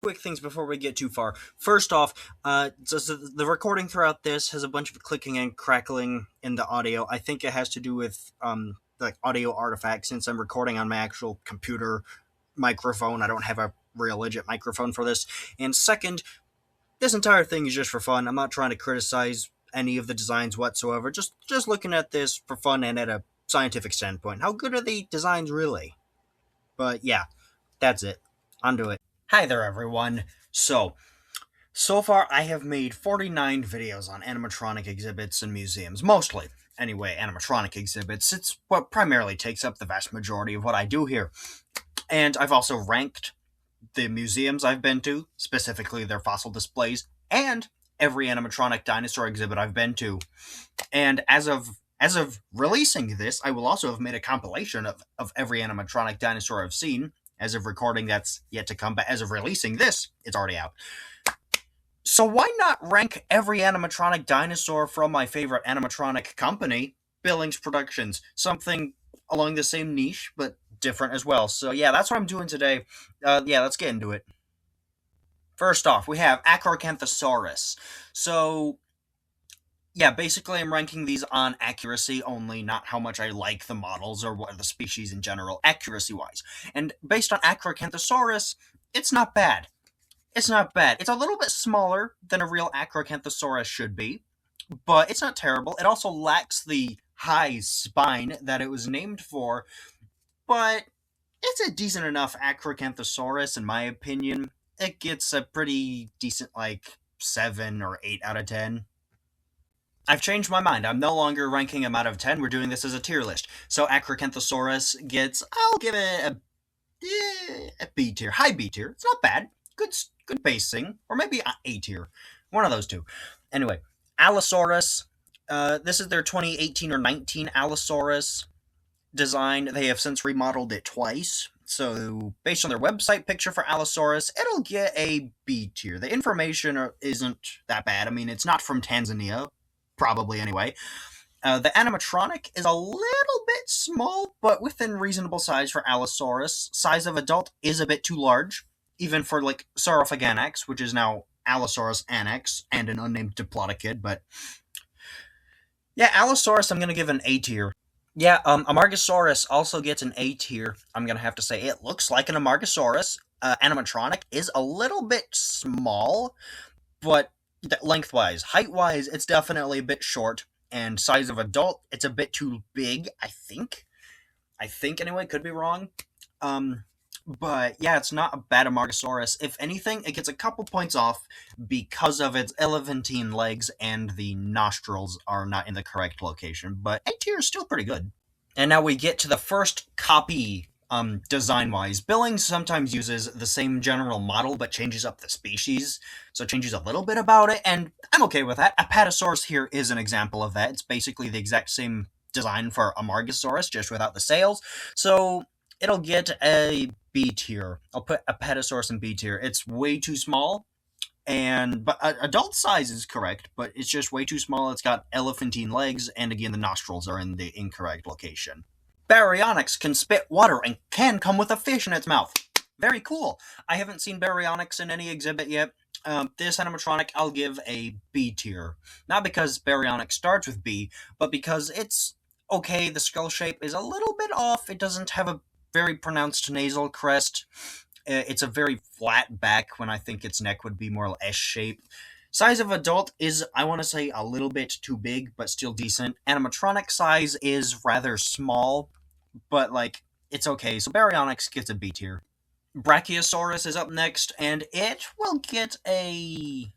Quick things before we get too far. First off, so the recording throughout this has a bunch of clicking and crackling in the audio. I think it has to do with like audio artifacts since I'm recording on my actual computer microphone. I don't have a real legit microphone for this. And second, this entire thing is just for fun. I'm not trying to criticize any of the designs whatsoever. Just looking at this for fun and at a scientific standpoint. How good are the designs really? But yeah, that's it. Onto it. Hi there, everyone. So far I have made 49 videos on animatronic exhibits and museums, mostly. Anyway, animatronic exhibits. It's what primarily takes up the vast majority of what I do here. And I've also ranked the museums I've been to, specifically their fossil displays, and every animatronic dinosaur exhibit I've been to. And as of releasing this, I will also have made a compilation of every animatronic dinosaur I've seen. As of recording, that's yet to come, but as of releasing this, it's already out. So why not rank every animatronic dinosaur from my favorite animatronic company, Billings Productions? Something along the same niche, but different as well. So yeah, that's what I'm doing today. Yeah, let's get into it. First off, we have Acrocanthosaurus. So yeah, basically I'm ranking these on accuracy only, not how much I like the models or what the species in general, accuracy-wise. And based on Acrocanthosaurus, it's not bad. It's not bad. It's a little bit smaller than a real Acrocanthosaurus should be, but it's not terrible. It also lacks the high spine that it was named for, but it's a decent enough Acrocanthosaurus, in my opinion. It gets a pretty decent, 7 or 8 out of 10. I've changed my mind. I'm no longer ranking them out of 10. We're doing this as a tier list. So Acrocanthosaurus gets, I'll give it a B tier. High B tier. It's not bad. Good basing. Or maybe A tier. One of those two. Anyway, Allosaurus. This is their 2018 or 19 Allosaurus design. They have since remodeled it twice. So, based on their website picture for Allosaurus, it'll get a B tier. The information isn't that bad. I mean, it's not from Tanzania. Probably anyway. The animatronic is a little bit small, but within reasonable size for Allosaurus. Size of adult is a bit too large, even for Saurophaganax, which is now Allosaurus annex, and an unnamed diplodocid, but yeah, Allosaurus I'm going to give an A tier. Yeah, Amargasaurus also gets an A tier. I'm going to have to say it looks like an Amargasaurus. Animatronic is a little bit small, but lengthwise, height-wise, it's definitely a bit short, and size of adult, it's a bit too big, I think. Anyway, could be wrong. But yeah, it's not a bad Amargasaurus. If anything, it gets a couple points off because of its elephantine legs and the nostrils are not in the correct location, but A tier is still pretty good. And now we get to the first copy design-wise. Billings sometimes uses the same general model, but changes up the species, so changes a little bit about it, and I'm okay with that. Apatosaurus here is an example of that. It's basically the exact same design for Amargasaurus, just without the sails, so it'll get a B tier. I'll put Apatosaurus in B tier. It's way too small, but adult size is correct, but it's just way too small. It's got elephantine legs, and again, the nostrils are in the incorrect location. Baryonyx can spit water and can come with a fish in its mouth. Very cool. I haven't seen Baryonyx in any exhibit yet. This animatronic I'll give a B tier. Not because Baryonyx starts with B, but because it's okay. The skull shape is a little bit off. It doesn't have a very pronounced nasal crest. It's a very flat back when I think its neck would be more S-shaped. Size of adult is, I want to say, a little bit too big, but still decent. Animatronic size is rather small, but it's okay. So Baryonyx gets a B tier. Brachiosaurus is up next, and it will get I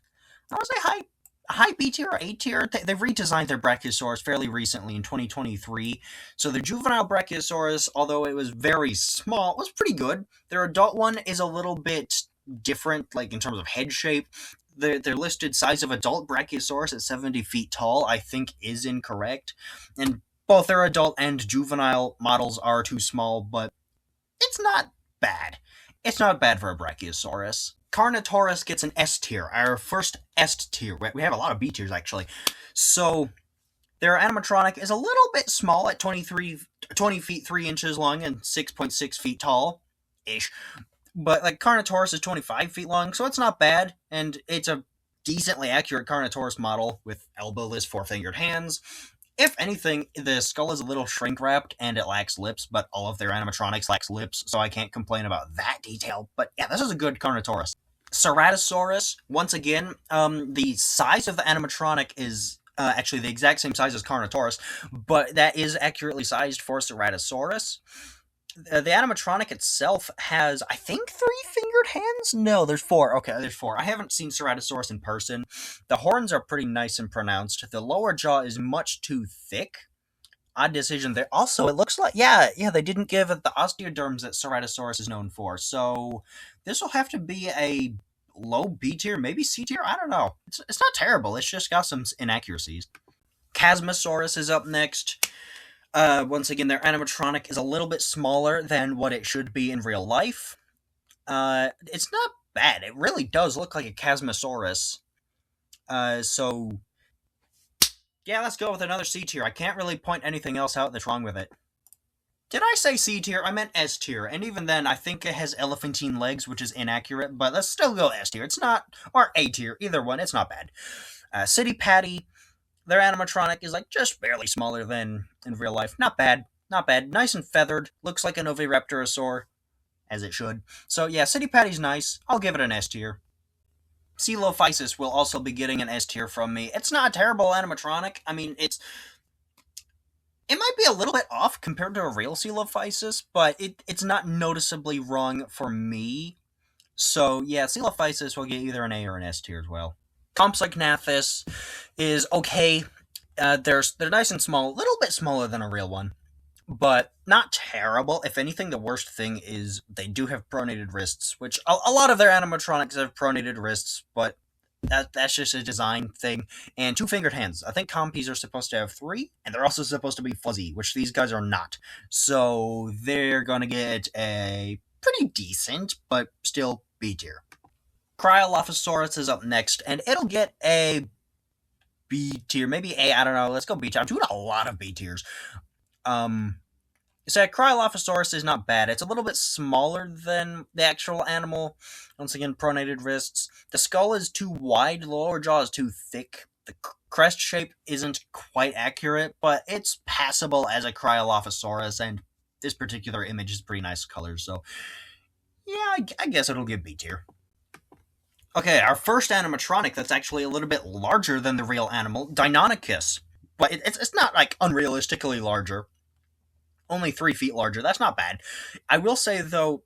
want to say high B tier or A tier. They've redesigned their Brachiosaurus fairly recently in 2023. So the juvenile Brachiosaurus, although it was very small, was pretty good. Their adult one is a little bit different, in terms of head shape. Their listed size of adult Brachiosaurus at 70 feet tall, I think, is incorrect. And both their adult and juvenile models are too small, but it's not bad. It's not bad for a Brachiosaurus. Carnotaurus gets an S tier, our first S tier. We have a lot of B tiers, actually. So, their animatronic is a little bit small at 20 feet 3 inches long and 6.6 feet tall-ish. But like Carnotaurus is 25 feet long, so it's not bad, and it's a decently accurate Carnotaurus model with elbowless four-fingered hands. If anything, the skull is a little shrink wrapped and it lacks lips, but all of their animatronics lacks lips, so I can't complain about that detail. But yeah, this is a good Carnotaurus. Ceratosaurus, once again, the size of the animatronic is actually the exact same size as Carnotaurus, but that is accurately sized for Ceratosaurus. The animatronic itself has, I think, three-fingered hands? No, there's four. Okay, there's four. I haven't seen Ceratosaurus in person. The horns are pretty nice and pronounced. The lower jaw is much too thick. Odd decision there. Also, it looks like, yeah, they didn't give it the osteoderms that Ceratosaurus is known for, so this will have to be a low B tier, maybe C tier? I don't know. It's not terrible. It's just got some inaccuracies. Chasmosaurus is up next. Once again, their animatronic is a little bit smaller than what it should be in real life. It's not bad. It really does look like a Chasmosaurus. So yeah, let's go with another C tier. I can't really point anything else out that's wrong with it. Did I say C tier? I meant S tier, and even then, I think it has elephantine legs, which is inaccurate, but let's still go S tier. It's not, or A tier, either one, it's not bad. City Patty, their animatronic is like just barely smaller than in real life. Not bad, not bad. Nice and feathered, looks like an oviraptorosaur, as it should. So yeah, City Patty's nice. I'll give it an S tier. Coelophysis will also be getting an S tier from me. It's not a terrible animatronic. I mean, it might be a little bit off compared to a real Coelophysis, but it's not noticeably wrong for me. So yeah, Coelophysis will get either an A or an S tier as well. Compsognathus is okay. They're nice and small, a little bit smaller than a real one, but not terrible. If anything, the worst thing is they do have pronated wrists, which a lot of their animatronics have pronated wrists, but that's just a design thing. And two-fingered hands. I think compies are supposed to have three, and they're also supposed to be fuzzy, which these guys are not. So they're gonna get a pretty decent, but still B tier. Cryolophosaurus is up next, and it'll get a B tier, maybe A, I don't know. Let's go B tier. I'm doing a lot of B tiers. So Cryolophosaurus is not bad. It's a little bit smaller than the actual animal. Once again, pronated wrists. The skull is too wide, the lower jaw is too thick. The crest shape isn't quite accurate, but it's passable as a Cryolophosaurus, and this particular image is pretty nice colors, so yeah, I guess it'll get B tier. Okay, our first animatronic that's actually a little bit larger than the real animal, Deinonychus. But it's not, like, unrealistically larger. Only 3 feet larger. That's not bad. I will say, though,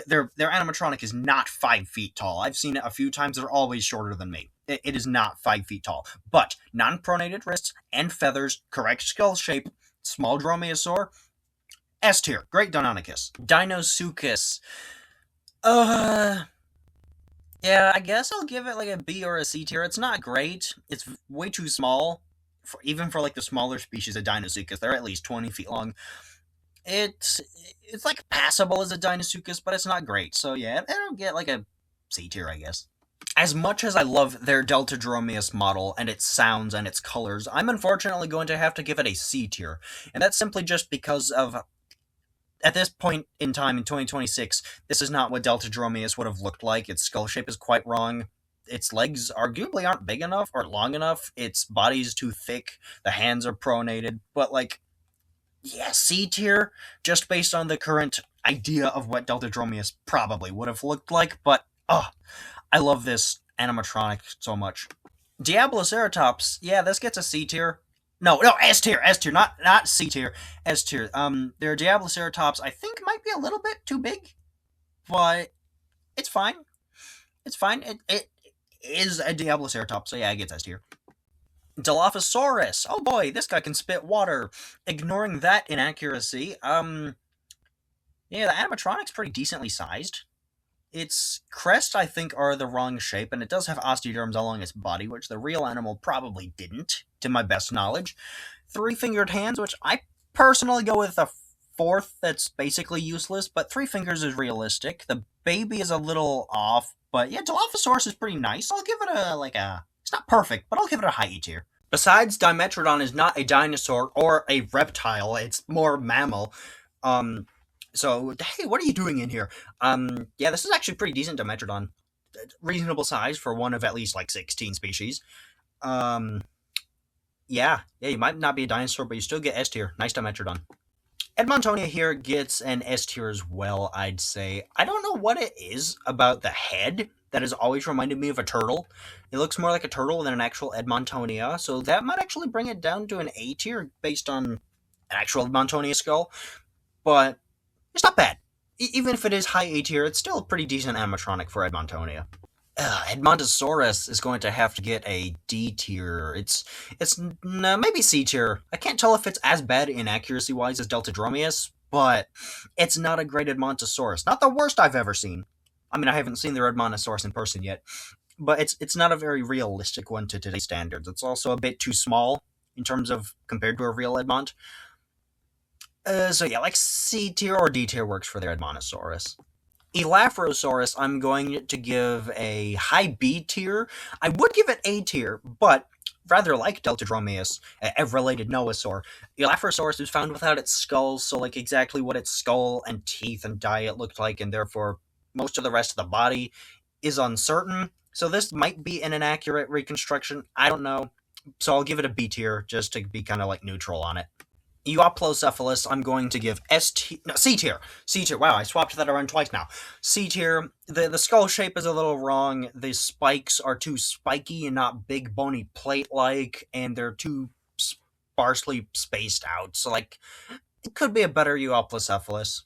their animatronic is not 5 feet tall. I've seen it a few times. They're always shorter than me. It is not 5 feet tall. But non-pronated wrists and feathers, correct skull shape, small dromaeosaur, S tier. Great Deinonychus. Deinosuchus. Yeah, I guess I'll give it like a B or a C tier. It's not great. It's way too small, even for like the smaller species of Deinosuchus. They're at least 20 feet long. It's like passable as a Deinosuchus, but it's not great. So yeah, it'll get like a C tier, I guess. As much as I love their Deltadromeus model and its sounds and its colors, I'm unfortunately going to have to give it a C tier. And that's simply just because of, at this point in time, in 2026, this is not what Deltadromeus would have looked like. Its skull shape is quite wrong. Its legs arguably aren't big enough or long enough. Its body is too thick. The hands are pronated. But, like, yeah, C tier, just based on the current idea of what Deltadromeus probably would have looked like. But, I love this animatronic so much. Diabloceratops, yeah, this gets a C tier. No, S tier, not C tier, S tier. Their Diabloceratops, I think, might be a little bit too big, but it's fine. It's fine. It is a Diabloceratops, so yeah, it gets S tier. Dilophosaurus, oh boy, this guy can spit water. Ignoring that inaccuracy, yeah, the animatronic's pretty decently sized. Its crest, I think, are the wrong shape, and it does have osteoderms along its body, which the real animal probably didn't, to my best knowledge. 3-fingered hands, which I personally go with a fourth that's basically useless, but 3 fingers is realistic. The baby is a little off, but yeah, Dilophosaurus is pretty nice. I'll give it it's not perfect, but I'll give it a high E tier. Besides, Dimetrodon is not a dinosaur or a reptile, it's more mammal. So, hey, what are you doing in here? Yeah, this is actually pretty decent Dimetrodon. Reasonable size for one of at least like 16 species. Um, yeah, you might not be a dinosaur, but you still get S tier. Nice Dimetrodon. Edmontonia here gets an S tier as well, I'd say. I don't know what it is about the head that has always reminded me of a turtle. It looks more like a turtle than an actual Edmontonia, so that might actually bring it down to an A tier based on an actual Edmontonia skull, but it's not bad. Even if it is high A tier, it's still a pretty decent animatronic for Edmontonia. Edmontosaurus is going to have to get a D tier. It's no, maybe C tier. I can't tell if it's as bad inaccuracy wise as Deltadromeus, but it's not a great Edmontosaurus. Not the worst I've ever seen. I mean, I haven't seen the Edmontosaurus in person yet, but it's not a very realistic one to today's standards. It's also a bit too small in terms of compared to a real Edmont. So yeah, like C tier or D tier works for their Edmontosaurus. Elaphrosaurus, I'm going to give a high B tier. I would give it A tier, but rather like Deltadromeus, a related Noasaur, Elaphrosaurus is found without its skull, so like exactly what its skull and teeth and diet looked like, and therefore most of the rest of the body is uncertain. So this might be an inaccurate reconstruction. I don't know. So I'll give it a B tier just to be kind of like neutral on it. Eoplocephalus, I'm going to give C tier. C tier. Wow, I swapped that around twice now. C tier. The skull shape is a little wrong. The spikes are too spiky and not big bony plate like, and they're too sparsely spaced out. So like, it could be a better Eoplocephalus.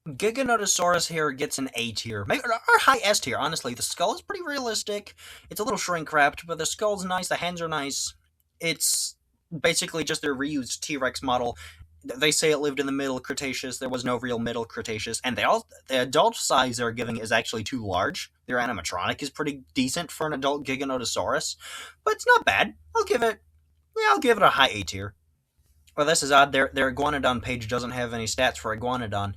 Giganotosaurus here gets an A tier, maybe or high S tier. Honestly, the skull is pretty realistic. It's a little shrink wrapped, but the skull's nice. The hands are nice. It's basically just their reused T-Rex model. They say it lived in the Middle Cretaceous. There was no real Middle Cretaceous, and the adult size they're giving is actually too large. Their animatronic is pretty decent for an adult Giganotosaurus, but it's not bad. I'll give it a high A tier. Well, this is odd. Their Iguanodon page doesn't have any stats for Iguanodon.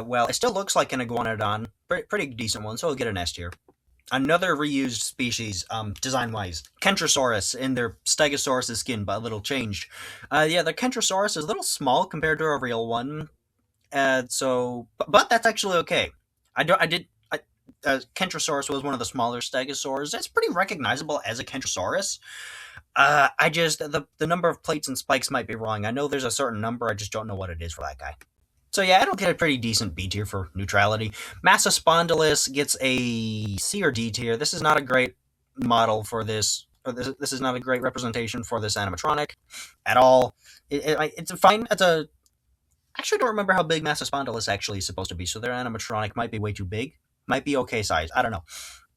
Well, it still looks like an Iguanodon. Pretty decent one, so I'll get an S tier. Another reused species, design-wise. Kentrosaurus in their Stegosaurus' skin, but a little changed. Yeah, the Kentrosaurus is a little small compared to a real one. But that's actually okay. Kentrosaurus was one of the smaller Stegosaurs. It's pretty recognizable as a Kentrosaurus. The number of plates and spikes might be wrong. I know there's a certain number, I just don't know what it is for that guy. So yeah, it'll get a pretty decent B tier for neutrality. Massospondylus gets a C or D tier. This is not a great model for this. This is not a great representation for this animatronic at all. It's fine. I actually don't remember how big Massospondylus actually is supposed to be, so their animatronic might be way too big. Might be okay size. I don't know.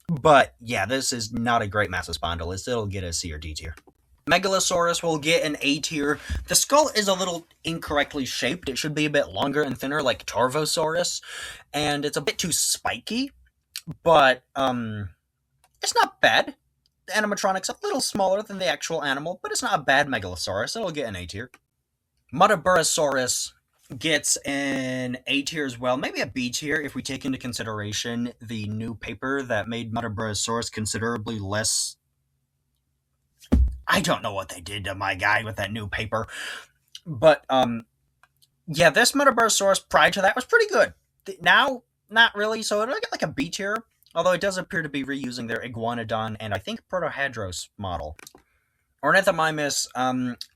But yeah, this is not a great Massospondylus. It'll get a C or D tier. Megalosaurus will get an A tier. The skull is a little incorrectly shaped. It should be a bit longer and thinner like Torvosaurus, and it's a bit too spiky, but it's not bad. The animatronic's a little smaller than the actual animal, but it's not a bad Megalosaurus. It'll get an A tier. Muttaburrasaurus gets an A tier as well, maybe a B tier if we take into consideration the new paper that made Muttaburrasaurus considerably less. I don't know what they did to my guy with that new paper, but yeah, this Muttaburrasaurus prior to that was pretty good. Now, not really, so it'll get like a B tier, although it does appear to be reusing their Iguanodon and I think Protohadros model. Ornithomimus,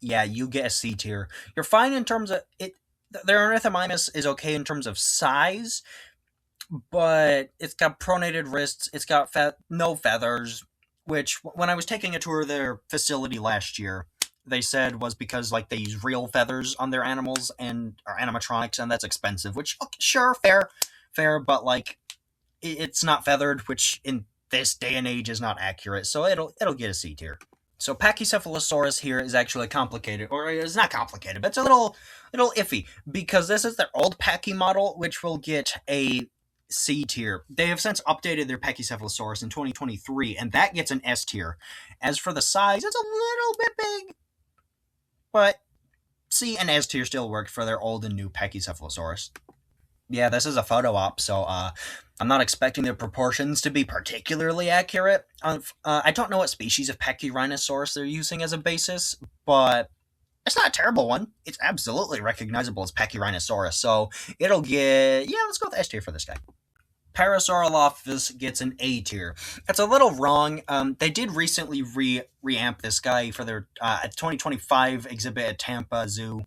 yeah, you get a C tier. You're fine in terms of it. Their Ornithomimus is okay in terms of size, but it's got pronated wrists, it's got no feathers, which when I was taking a tour of their facility last year, they said was because like they use real feathers on their animals and or animatronics, and that's expensive. Which okay, sure, fair, but like it's not feathered, which in this day and age is not accurate. So it'll get a C tier. So Pachycephalosaurus here is actually complicated, or it's not complicated, but it's a little iffy because this is their old Pachy model, which will get a C tier. They have since updated their Pachycephalosaurus in 2023, and that gets an S tier. As for the size, it's a little bit big, but C and S tier still work for their old and new Pachycephalosaurus. Yeah, this is a photo op, so I'm not expecting their proportions to be particularly accurate. I don't know what species of Pachyrhinosaurus they're using as a basis, but It's not a terrible one. It's absolutely recognizable as Pachyrhinosaurus, so it'll get... Yeah, let's go with S tier for this guy. Parasaurolophus gets an A tier. That's a little wrong. They did recently reamp this guy for their 2025 exhibit at Tampa Zoo.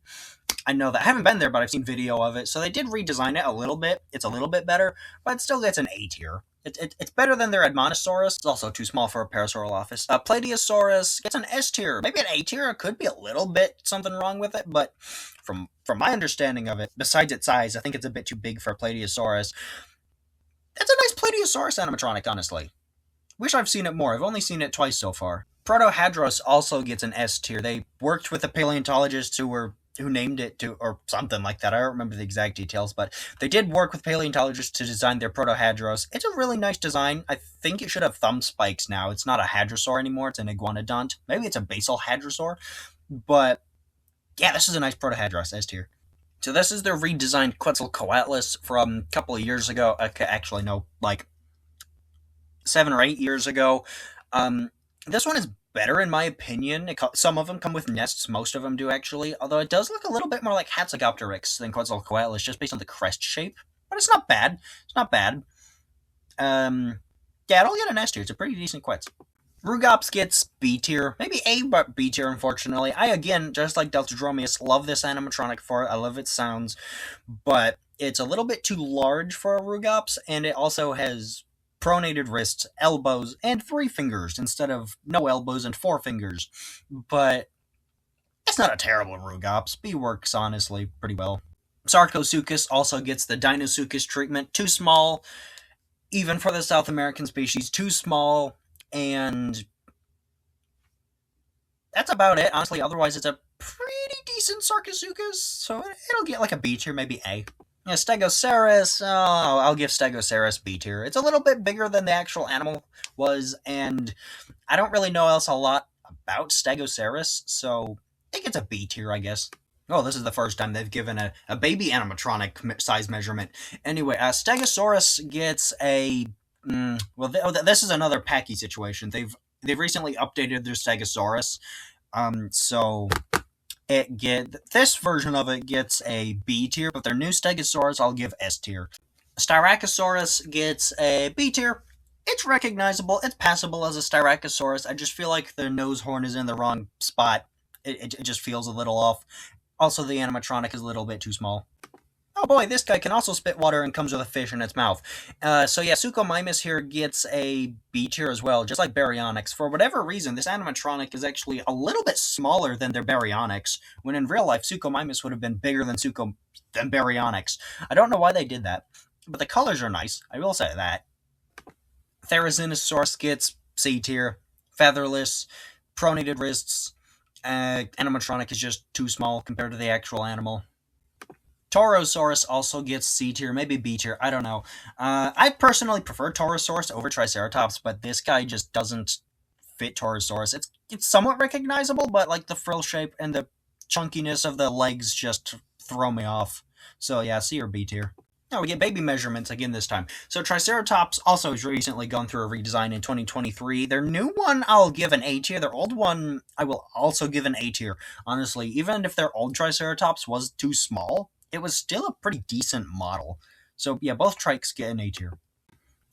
I know that. I haven't been there, but I've seen video of it. So they did redesign it a little bit. It's a little bit better, but it still gets an A tier. It's better than their Admontosaurus. It's also too small for a Parasaurolophus. Plateosaurus gets an S tier. Maybe an A tier. It could be a little bit something wrong with it, but from my understanding of it, besides its size, I think it's a bit too big for a Plateosaurus. It's a nice Plateosaurus animatronic, honestly. Wish I've seen it more. I've only seen it twice so far. Protohadros also gets an S tier. They worked with the paleontologists who named it to, or something like that. I don't remember the exact details, but they did work with paleontologists to design their Protohadros. It's a really nice design. I think it should have thumb spikes now. It's not a hadrosaur anymore. It's an iguanodont. Maybe it's a basal hadrosaur, but yeah, this is a nice Protohadros, S tier. So this is their redesigned Quetzalcoatlus from a couple of years ago. Actually, no, like 7 or 8 years ago. This one is better in my opinion. Some of them come with nests, most of them do actually, although it does look a little bit more like Hatzegopteryx than Quetzalcoatlus, just based on the crest shape. But it's not bad. It's not bad. Yeah, it'll get an S tier. It's a pretty decent Quetz. Rugops gets B tier. Maybe A, but B tier, unfortunately. I, again, just like Deltadromeus, love this animatronic for it. I love its sounds, but it's a little bit too large for a Rugops, and it also has pronated wrists, elbows, and 3 fingers instead of no elbows and 4 fingers. But it's not a terrible Rugops. B works, honestly, pretty well. Sarcosuchus also gets the Dinosuchus treatment. Too small, even for the South American species. Too small, and that's about it, honestly. Otherwise, it's a pretty decent Sarcosuchus, so it'll get like a B tier, maybe A. Yeah, Stegosaurus, I'll give Stegosaurus B tier. It's a little bit bigger than the actual animal was, and I don't really know else a lot about Stegosaurus, so I think it's a B tier, I guess. Oh, this is the first time they've given a baby animatronic size measurement. Anyway, Stegosaurus gets a... this is another Packy situation. They've recently updated their Stegosaurus, so this version of it gets a B tier, but their new Stegosaurus I'll give S tier. Styracosaurus gets a B tier. It's recognizable. It's passable as a Styracosaurus. I just feel like their nose horn is in the wrong spot. It just feels a little off. Also, the animatronic is a little bit too small. Oh boy, this guy can also spit water and comes with a fish in its mouth. So yeah, Suchomimus here gets a B tier as well, just like Baryonyx. For whatever reason, this animatronic is actually a little bit smaller than their Baryonyx, when in real life, Suchomimus would have been bigger than Baryonyx. I don't know why they did that, but the colors are nice, I will say that. Therizinosaurus gets C tier, featherless, pronated wrists. Animatronic is just too small compared to the actual animal. Torosaurus also gets C tier, maybe B tier, I don't know. I personally prefer Torosaurus over Triceratops, but this guy just doesn't fit Torosaurus. It's somewhat recognizable, but like the frill shape and the chunkiness of the legs just throw me off. So yeah, C or B tier. Now we get baby measurements again this time. So Triceratops also has recently gone through a redesign in 2023. Their new one I'll give an A tier. Their old one I will also give an A tier. Honestly, even if their old Triceratops was too small, it was still a pretty decent model. So yeah, both trikes get an A tier.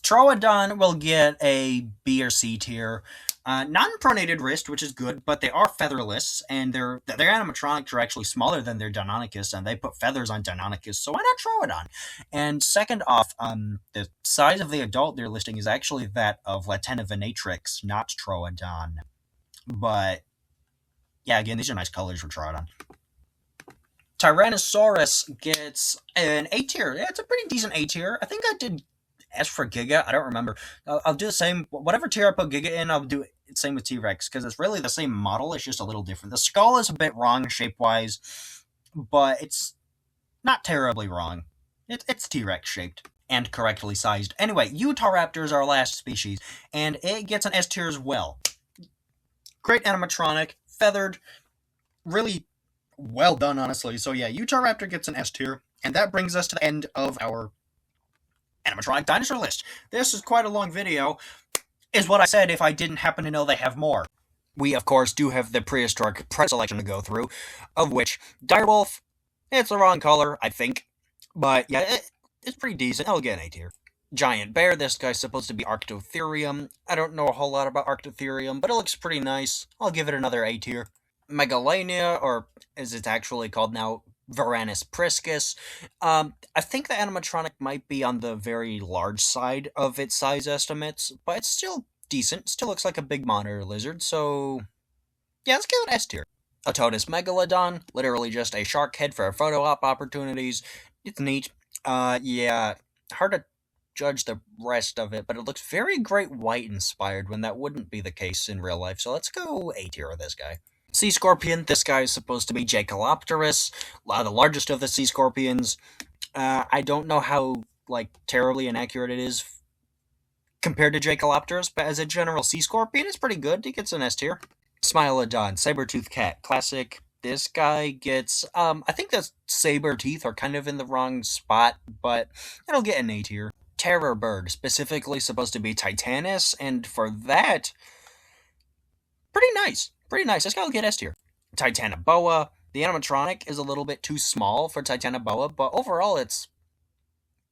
Troodon will get a B or C tier. Non-pronated wrist, which is good, but they are featherless, and their animatronics are actually smaller than their Deinonychus, and they put feathers on Deinonychus, so why not Troodon? And second off, the size of the adult they're listing is actually that of Latena venatrix, not Troodon. But yeah, again, these are nice colors for Troodon. Tyrannosaurus gets an A tier. Yeah, it's a pretty decent A tier. I think I did S for Giga. I don't remember. I'll do the same. Whatever tier I put Giga in, I'll do it same with T-Rex, because it's really the same model. It's just a little different. The skull is a bit wrong shape-wise, but it's not terribly wrong. It's T-Rex shaped and correctly sized. Anyway, Utahraptor is our last species, and it gets an S tier as well. Great animatronic, feathered, really well done, honestly. So yeah, Utahraptor gets an S tier, and that brings us to the end of our animatronic dinosaur list. This is quite a long video, is what I said if I didn't happen to know they have more. We, of course, do have the prehistoric selection to go through, of which direwolf, it's the wrong color, I think. But yeah, it's pretty decent. I'll get an A tier. Giant bear, this guy's supposed to be Arctotherium. I don't know a whole lot about Arctotherium, but it looks pretty nice. I'll give it another A tier. Megalania, or as it's actually called now, Varanus priscus. I think the animatronic might be on the very large side of its size estimates, but it's still decent. Still looks like a big monitor lizard, so yeah, let's give it S tier. Ototus megalodon, literally just a shark head for photo op opportunities. It's neat. Yeah, hard to judge the rest of it, but it looks very Great White inspired when that wouldn't be the case in real life, so let's go A tier of this guy. Sea scorpion, this guy is supposed to be Jacalopterus, the largest of the sea scorpions. I don't know how, terribly inaccurate it is compared to Jacalopterus, but as a general sea scorpion, it's pretty good. He gets an S tier. Smilodon, saber-toothed cat, classic. This guy gets, I think the saber teeth are kind of in the wrong spot, but it'll get an A tier. Terror bird, specifically supposed to be Titanus, and for that, pretty nice. Pretty nice. This guy will get S tier. Titanoboa, the animatronic is a little bit too small for Titanoboa, but overall it's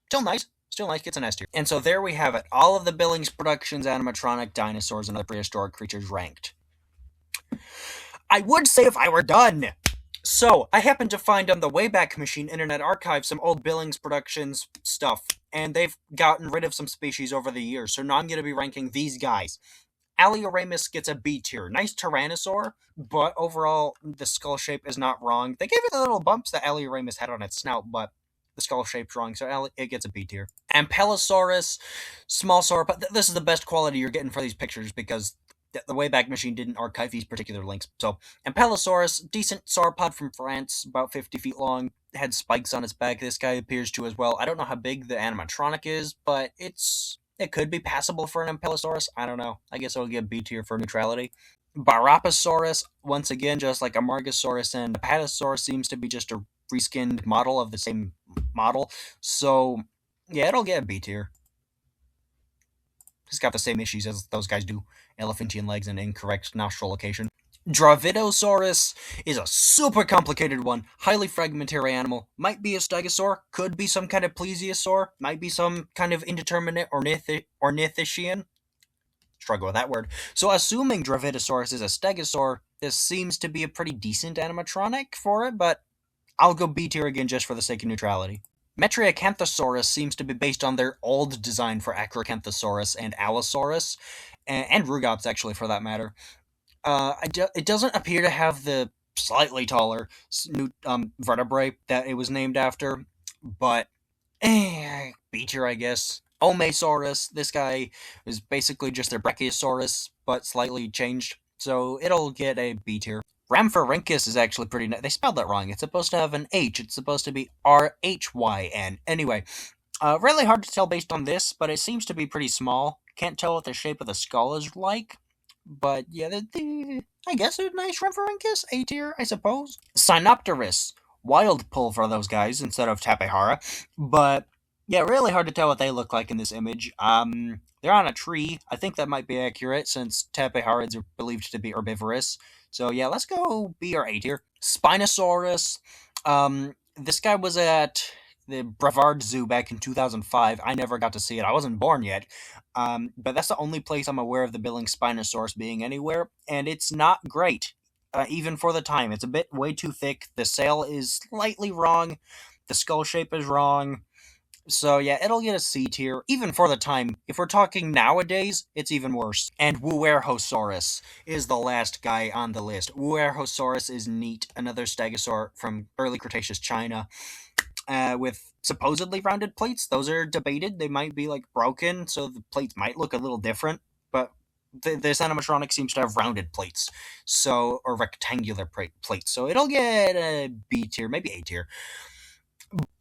still nice. Still nice, gets an S tier. And so there we have it. All of the Billings Productions animatronic dinosaurs and other prehistoric creatures ranked. I would say if I were done. So, I happened to find on the Wayback Machine Internet Archive some old Billings Productions stuff, and they've gotten rid of some species over the years, so now I'm going to be ranking these guys. Alioramus gets a B tier. Nice Tyrannosaur, but overall, the skull shape is not wrong. They gave it the little bumps that Alioramus had on its snout, but the skull shape's wrong, so it gets a B tier. Ampelosaurus, small sauropod. This is the best quality you're getting for these pictures because the Wayback Machine didn't archive these particular links. So, Ampelosaurus, decent sauropod from France, about 50 feet long, had spikes on its back. This guy appears to as well. I don't know how big the animatronic is, but it could be passable for an Ampelosaurus. I don't know. I guess I'll give B tier for neutrality. Barapasaurus, once again, just like Amargasaurus and Apatosaurus, seems to be just a reskinned model of the same model. So, yeah, it'll get a B tier. It's got the same issues as those guys do. Elephantian legs and incorrect nostril location. Dravidosaurus is a super complicated one. Highly fragmentary animal. Might be a stegosaur. Could be some kind of plesiosaur. Might be some kind of indeterminate ornithischian. Struggle with that word. So assuming Dravidosaurus is a stegosaur, this seems to be a pretty decent animatronic for it, but I'll go B tier again just for the sake of neutrality. Metriacanthosaurus seems to be based on their old design for Acrocanthosaurus and Allosaurus, and Rugops, actually, for that matter. It doesn't appear to have the slightly taller vertebrae that it was named after, but B tier, I guess. Omesaurus, this guy is basically just their Brachiosaurus, but slightly changed, so it'll get a B tier. Rhamphorhynchus is actually pretty nice. They spelled that wrong. It's supposed to have an H. It's supposed to be R-H-Y-N. Anyway, really hard to tell based on this, but it seems to be pretty small. Can't tell what the shape of the skull is like. But yeah, I guess a nice Rhamphorhynchus. A tier, I suppose. Sinopterus. Wild pull for those guys instead of Tapehara. But yeah, really hard to tell what they look like in this image. They're on a tree. I think that might be accurate since Tapeharids are believed to be herbivorous. So yeah, let's go B or A tier. Spinosaurus. This guy was at the Brevard Zoo back in 2005. I never got to see it. I wasn't born yet. But that's the only place I'm aware of the Billings Spinosaurus being anywhere, and it's not great. Even for the time. It's a bit way too thick. The sail is slightly wrong. The skull shape is wrong. So yeah, it'll get a C tier, even for the time. If we're talking nowadays, it's even worse. And Wuerhosaurus is the last guy on the list. Wuerhosaurus is neat, another stegosaur from early Cretaceous China, with supposedly rounded plates. Those are debated. They might be broken, so the plates might look a little different, but this animatronic seems to have rounded plates, or rectangular plates. So it'll get a B tier, maybe A tier.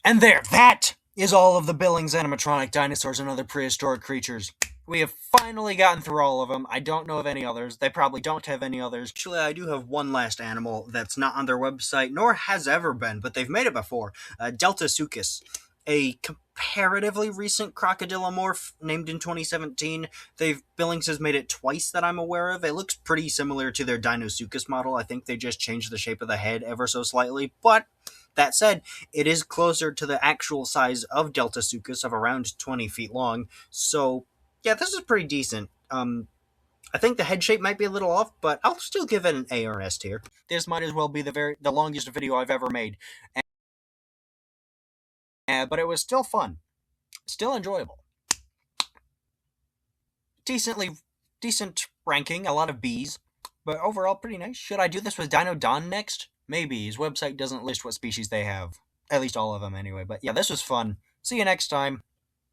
And that is all of the Billings animatronic dinosaurs and other prehistoric creatures. We have finally gotten through all of them. I don't know of any others. They probably don't have any others. Actually, I do have one last animal that's not on their website, nor has ever been, but they've made it before. Deltasuchus. a comparatively recent crocodilomorph named in 2017. Billings has made it twice that I'm aware of. It looks pretty similar to their Dinosuchus model. I think they just changed the shape of the head ever so slightly, but that said, it is closer to the actual size of Deltasuchus of around 20 feet long. So yeah, this is pretty decent. I think the head shape might be a little off, but I'll still give it an A or an S tier. This might as well be the longest video I've ever made, but it was still fun, still enjoyable, decently decent ranking, a lot of B's, but overall pretty nice. Should I do this with Dino Don next? Maybe. His website doesn't list what species they have, at least all of them anyway. But yeah, this was fun. See you next time.